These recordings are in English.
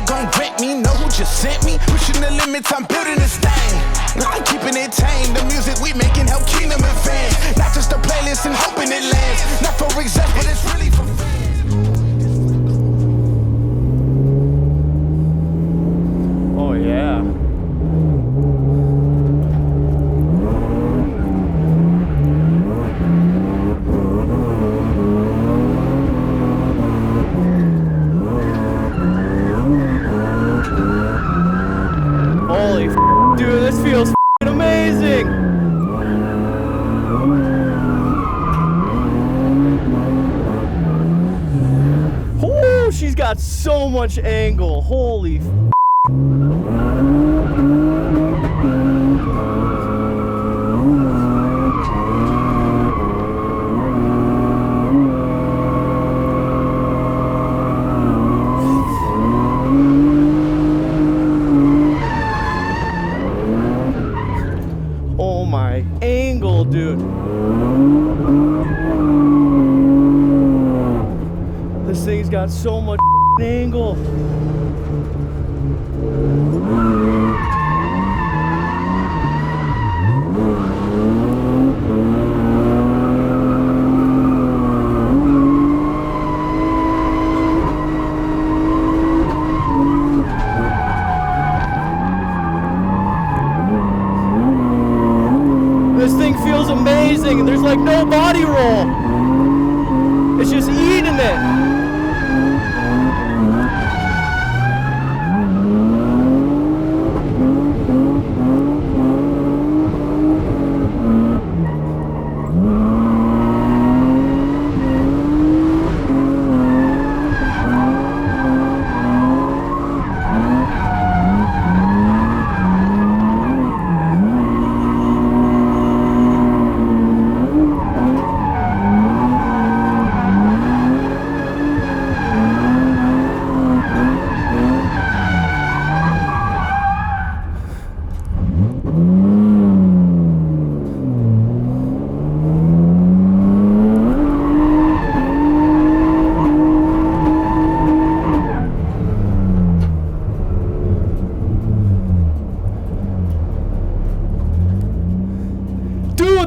gon' rent me, know who just sent me. Pushing the limits, I'm building this thing. I'm keeping it tame, the music we making help Kingdom advance. Not just a playlist and hoping it lands. Not for execs, but it's really for fans. Oh yeah. Holy dude, this feels amazing. Oh, she's got so much angle. Holy oh my angle, dude. This thing's got so much angle. This thing feels amazing, and there's like no body roll. It's just eating it.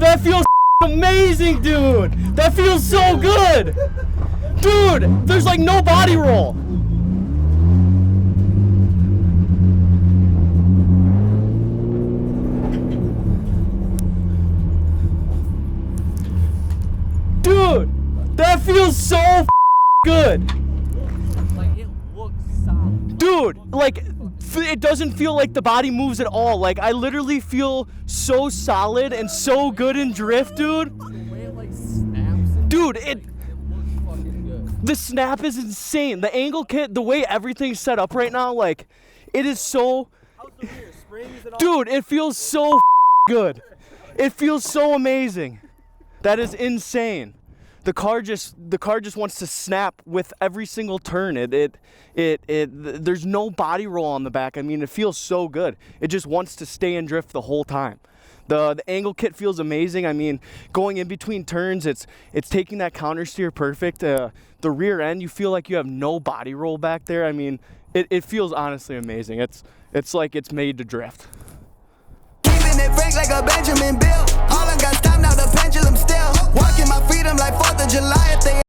That feels amazing, dude. That feels so good. Dude, there's like no body roll. Dude, that feels so good. Like, it looks solid. Dude, like, it doesn't feel like the body moves at all. Like, I literally feel so solid and so good in drift, dude. The way it like snaps. Dude, it looks fucking good. the snap is insane. The angle kit, the way everything's set up right now, like, it is so... How's the rear? Springs and all? Dude, it feels so good. It feels so amazing. That is insane. The car just wants to snap with every single turn. There's no body roll on the back. I mean, it feels so good. It just wants to stay in drift the whole time. The angle kit feels amazing. I mean, going in between turns, it's taking that counter steer perfect. The rear end, you feel like you have no body roll back there. I mean, it feels honestly amazing. It's like it's made to drift. Keeping it frank like a Benjamin Bill. All I got stopped now, the pendulum still. Walking my freedom like 4th of July if they